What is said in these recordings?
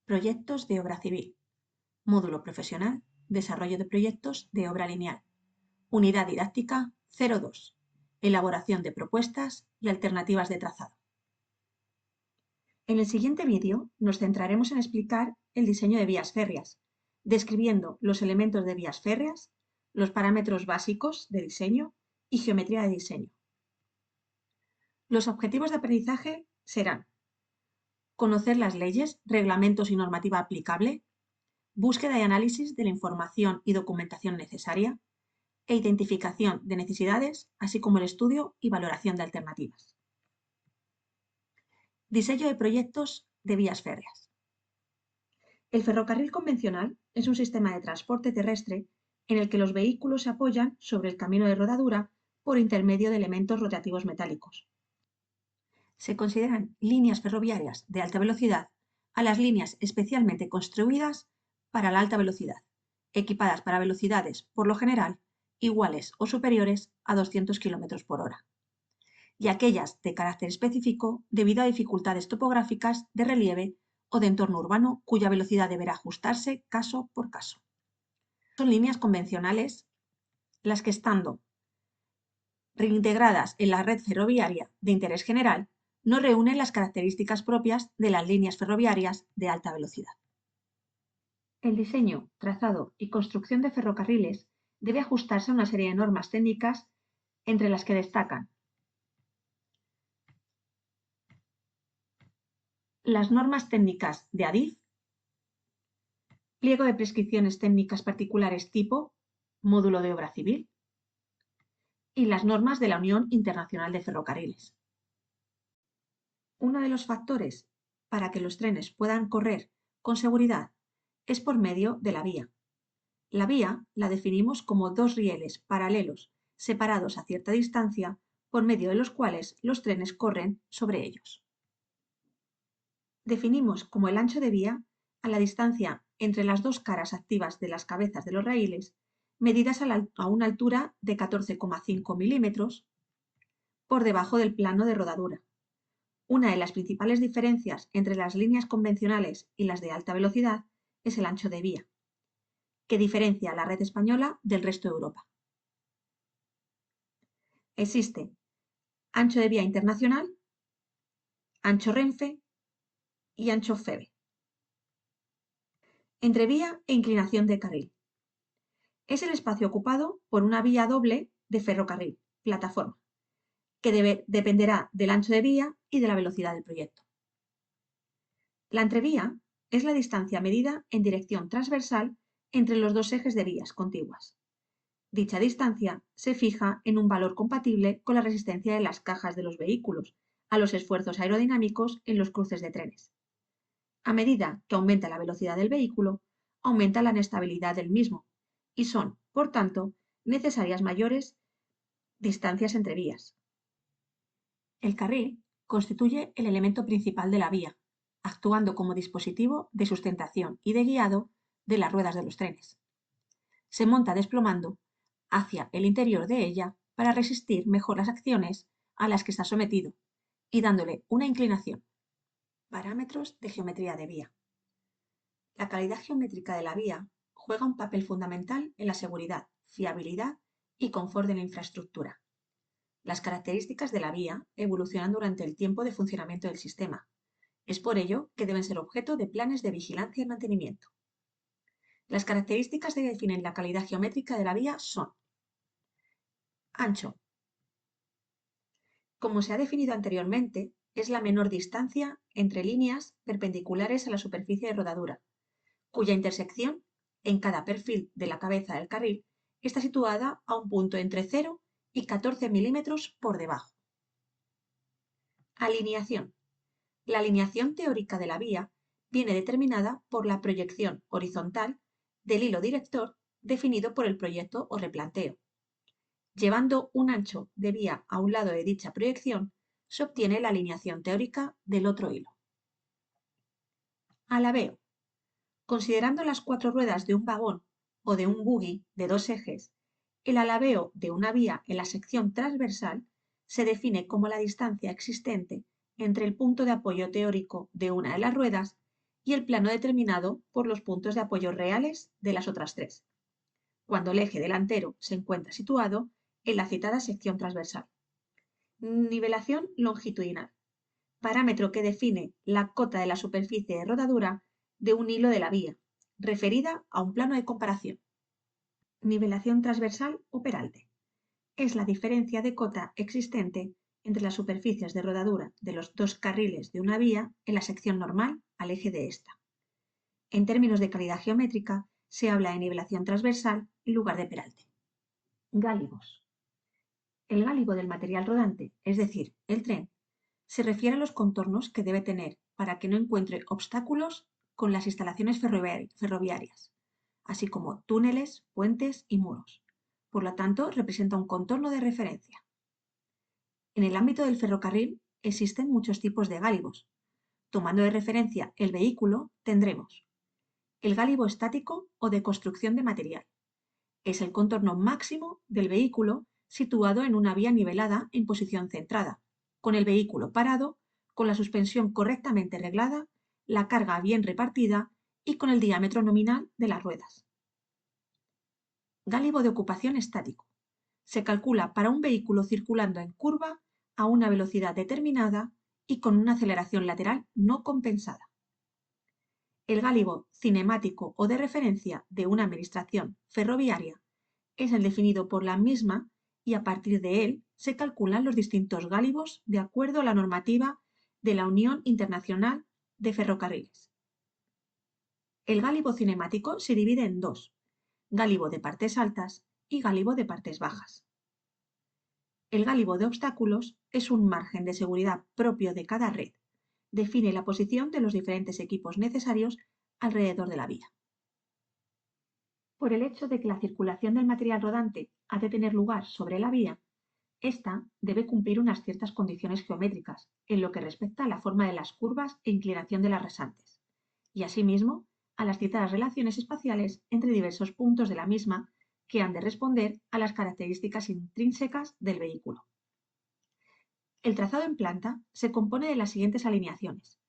Proyectos de obra civil. Módulo profesional. Desarrollo de proyectos de obra lineal. Unidad didáctica 02. Elaboración de propuestas y alternativas de trazado. En el siguiente vídeo nos centraremos en explicar el diseño de vías férreas, describiendo los elementos de vías férreas, los parámetros básicos de diseño y geometría de diseño. Los objetivos de aprendizaje serán: conocer las leyes, reglamentos y normativa aplicable, búsqueda y análisis de la información y documentación necesaria, e identificación de necesidades, así como el estudio y valoración de alternativas. Diseño de proyectos de vías férreas. El ferrocarril convencional es un sistema de transporte terrestre en el que los vehículos se apoyan sobre el camino de rodadura por intermedio de elementos rotativos metálicos. Se consideran líneas ferroviarias de alta velocidad a las líneas especialmente construidas para la alta velocidad, equipadas para velocidades, por lo general, iguales o superiores a 200 km por hora, y aquellas de carácter específico debido a dificultades topográficas, de relieve o de entorno urbano, cuya velocidad deberá ajustarse caso por caso. Son líneas convencionales las que, estando reintegradas en la red ferroviaria de interés general, no reúnen las características propias de las líneas ferroviarias de alta velocidad. El diseño, trazado y construcción de ferrocarriles debe ajustarse a una serie de normas técnicas, entre las que destacan las normas técnicas de ADIF, pliego de prescripciones técnicas particulares tipo módulo de obra civil y las normas de la Unión Internacional de Ferrocarriles. Uno de los factores para que los trenes puedan correr con seguridad es por medio de la vía. La vía la definimos como dos rieles paralelos separados a cierta distancia por medio de los cuales los trenes corren sobre ellos. Definimos como el ancho de vía a la distancia entre las dos caras activas de las cabezas de los raíles, medidas a una altura de 14,5 milímetros por debajo del plano de rodadura. Una de las principales diferencias entre las líneas convencionales y las de alta velocidad es el ancho de vía, que diferencia a la red española del resto de Europa. Existe ancho de vía internacional, ancho Renfe y ancho FEBE. Entrevía e inclinación de carril. Es el espacio ocupado por una vía doble de ferrocarril, plataforma, que dependerá del ancho de vía y de la velocidad del proyecto. La entrevía es la distancia medida en dirección transversal entre los dos ejes de vías contiguas. Dicha distancia se fija en un valor compatible con la resistencia de las cajas de los vehículos a los esfuerzos aerodinámicos en los cruces de trenes. A medida que aumenta la velocidad del vehículo, aumenta la inestabilidad del mismo y son, por tanto, necesarias mayores distancias entre vías. El carril constituye el elemento principal de la vía, actuando como dispositivo de sustentación y de guiado de las ruedas de los trenes. Se monta desplomando hacia el interior de ella para resistir mejor las acciones a las que está sometido y dándole una inclinación. Parámetros de geometría de vía. La calidad geométrica de la vía juega un papel fundamental en la seguridad, fiabilidad y confort de la infraestructura. Las características de la vía evolucionan durante el tiempo de funcionamiento del sistema. Es por ello que deben ser objeto de planes de vigilancia y mantenimiento. Las características que definen la calidad geométrica de la vía son: ancho. Como se ha definido anteriormente, es la menor distancia entre líneas perpendiculares a la superficie de rodadura, cuya intersección en cada perfil de la cabeza del carril está situada a un punto entre 0 y 14 milímetros por debajo. Alineación. La alineación teórica de la vía viene determinada por la proyección horizontal del hilo director definido por el proyecto o replanteo. Llevando un ancho de vía a un lado de dicha proyección, se obtiene la alineación teórica del otro hilo. Alabeo. Considerando las cuatro ruedas de un vagón o de un buggy de dos ejes, el alabeo de una vía en la sección transversal se define como la distancia existente entre el punto de apoyo teórico de una de las ruedas y el plano determinado por los puntos de apoyo reales de las otras tres, cuando el eje delantero se encuentra situado en la citada sección transversal. Nivelación longitudinal, parámetro que define la cota de la superficie de rodadura de un hilo de la vía, referida a un plano de comparación. Nivelación transversal o peralte. Es la diferencia de cota existente entre las superficies de rodadura de los dos carriles de una vía en la sección normal al eje de esta. En términos de calidad geométrica, se habla de nivelación transversal en lugar de peralte. Gálibos. El gálibo del material rodante, es decir, el tren, se refiere a los contornos que debe tener para que no encuentre obstáculos con las instalaciones ferroviarias, así como túneles, puentes y muros. Por lo tanto, representa un contorno de referencia. En el ámbito del ferrocarril existen muchos tipos de gálibos. Tomando de referencia el vehículo, tendremos el gálibo estático o de construcción de material. Es el contorno máximo del vehículo situado en una vía nivelada en posición centrada, con el vehículo parado, con la suspensión correctamente reglada, la carga bien repartida y con el diámetro nominal de las ruedas. Gálibo de ocupación estático. Se calcula para un vehículo circulando en curva a una velocidad determinada y con una aceleración lateral no compensada. El gálibo cinemático o de referencia de una administración ferroviaria es el definido por la misma y a partir de él se calculan los distintos gálibos de acuerdo a la normativa de la Unión Internacional de Ferrocarriles. El gálibo cinemático se divide en dos, gálibo de partes altas y gálibo de partes bajas. El gálibo de obstáculos es un margen de seguridad propio de cada red. Define la posición de los diferentes equipos necesarios alrededor de la vía. Por el hecho de que la circulación del material rodante ha de tener lugar sobre la vía, ésta debe cumplir unas ciertas condiciones geométricas en lo que respecta a la forma de las curvas e inclinación de las rasantes, y asimismo a las citadas relaciones espaciales entre diversos puntos de la misma que han de responder a las características intrínsecas del vehículo. El trazado en planta se compone de las siguientes alineaciones: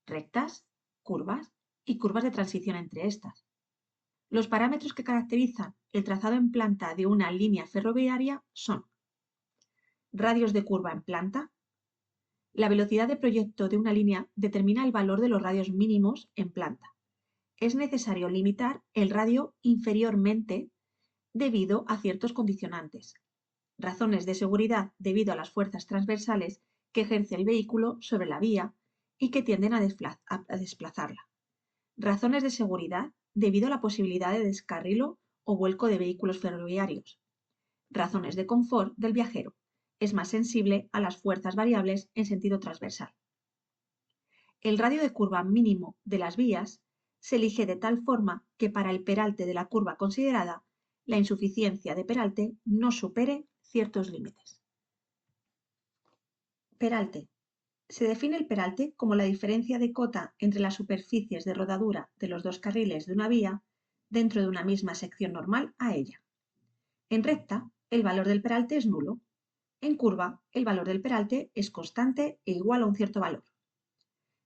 rectas, curvas y curvas de transición entre estas. Los parámetros que caracterizan el trazado en planta de una línea ferroviaria son radios de curva en planta. La velocidad de proyecto de una línea determina el valor de los radios mínimos en planta. Es necesario limitar el radio inferiormente debido a ciertos condicionantes. Razones de seguridad debido a las fuerzas transversales que ejerce el vehículo sobre la vía y que tienden a desplazarla. Razones de seguridad debido a la posibilidad de descarrilo o vuelco de vehículos ferroviarios. Razones de confort del viajero. Es más sensible a las fuerzas variables en sentido transversal. El radio de curva mínimo de las vías se elige de tal forma que para el peralte de la curva considerada, la insuficiencia de peralte no supere ciertos límites. Peralte. Se define el peralte como la diferencia de cota entre las superficies de rodadura de los dos carriles de una vía dentro de una misma sección normal a ella. En recta, el valor del peralte es nulo. En curva, el valor del peralte es constante e igual a un cierto valor.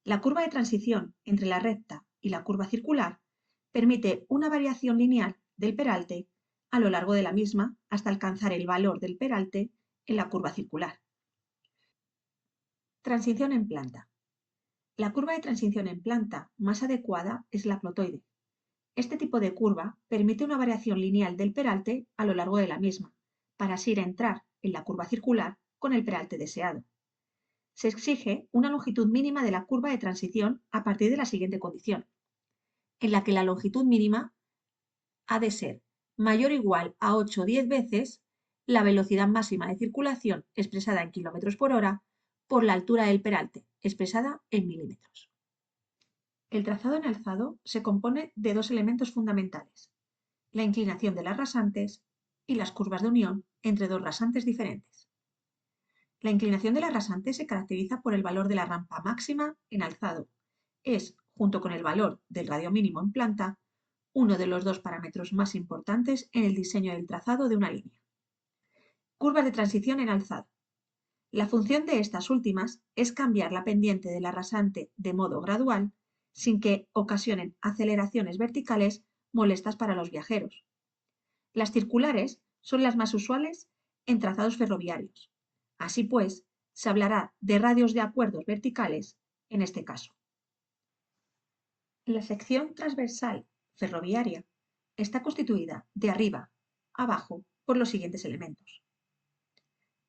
La curva de transición entre la recta y la curva circular permite una variación lineal del peralte a lo largo de la misma hasta alcanzar el valor del peralte en la curva circular. Transición en planta. La curva de transición en planta más adecuada es la clotoide. Este tipo de curva permite una variación lineal del peralte a lo largo de la misma, para así entrar en la curva circular con el peralte deseado. Se exige una longitud mínima de la curva de transición a partir de la siguiente condición, en la que la longitud mínima ha de ser mayor o igual a 8 o 10 veces la velocidad máxima de circulación expresada en km/h por la altura del peralte expresada en milímetros. El trazado en alzado se compone de dos elementos fundamentales: la inclinación de las rasantes y las curvas de unión entre dos rasantes diferentes. La inclinación de la rasante se caracteriza por el valor de la rampa máxima en alzado. Es, junto con el valor del radio mínimo en planta, uno de los dos parámetros más importantes en el diseño del trazado de una línea. Curvas de transición en alzado. La función de estas últimas es cambiar la pendiente de la rasante de modo gradual, sin que ocasionen aceleraciones verticales molestas para los viajeros. Las circulares son las más usuales en trazados ferroviarios. Así pues, se hablará de radios de acuerdos verticales en este caso. La sección transversal ferroviaria está constituida de arriba a abajo por los siguientes elementos.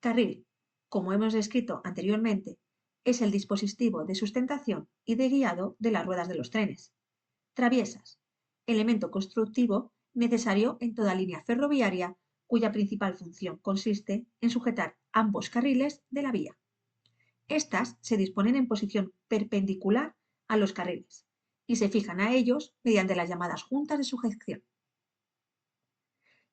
Carril, como hemos descrito anteriormente, es el dispositivo de sustentación y de guiado de las ruedas de los trenes. Traviesas, elemento constructivo necesario en toda línea ferroviaria cuya principal función consiste en sujetar ambos carriles de la vía. Estas se disponen en posición perpendicular a los carriles y se fijan a ellos mediante las llamadas juntas de sujeción.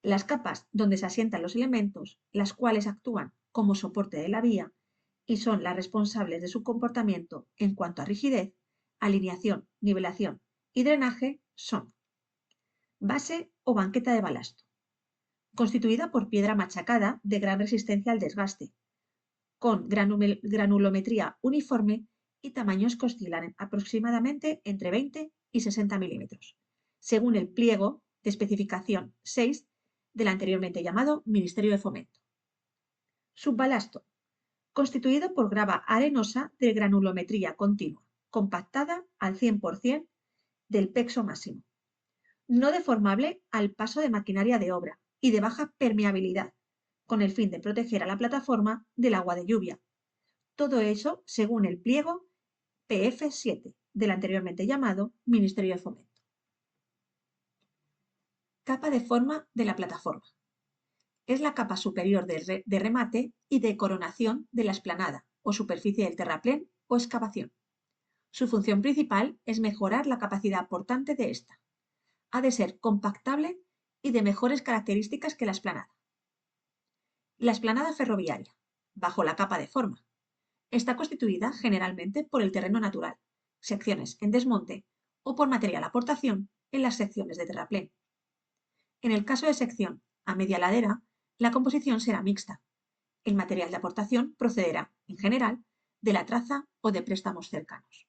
Las capas donde se asientan los elementos, las cuales actúan como soporte de la vía y son las responsables de su comportamiento en cuanto a rigidez, alineación, nivelación y drenaje, son base o banqueta de balasto, constituida por piedra machacada de gran resistencia al desgaste, con granulometría uniforme y tamaños que oscilan aproximadamente entre 20 y 60 milímetros, según el pliego de especificación 6 del anteriormente llamado Ministerio de Fomento. Subbalasto, constituido por grava arenosa de granulometría continua, compactada al 100% del peso máximo, no deformable al paso de maquinaria de obra y de baja permeabilidad, con el fin de proteger a la plataforma del agua de lluvia. Todo eso según el pliego PF7 del anteriormente llamado Ministerio de Fomento. Capa de forma de la plataforma. Es la capa superior de remate y de coronación de la explanada o superficie del terraplén o excavación. Su función principal es mejorar la capacidad portante de esta. Ha de ser compactable y de mejores características que la explanada. La explanada ferroviaria, bajo la capa de forma, está constituida generalmente por el terreno natural, secciones en desmonte o por material aportación en las secciones de terraplén. En el caso de sección a media ladera, la composición será mixta. El material de aportación procederá, en general, de la traza o de préstamos cercanos.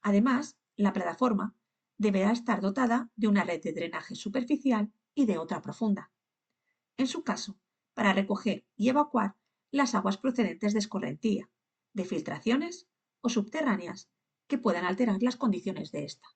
Además, la plataforma deberá estar dotada de una red de drenaje superficial y de otra profunda. En su caso, para recoger y evacuar las aguas procedentes de escorrentía, de filtraciones o subterráneas que puedan alterar las condiciones de esta.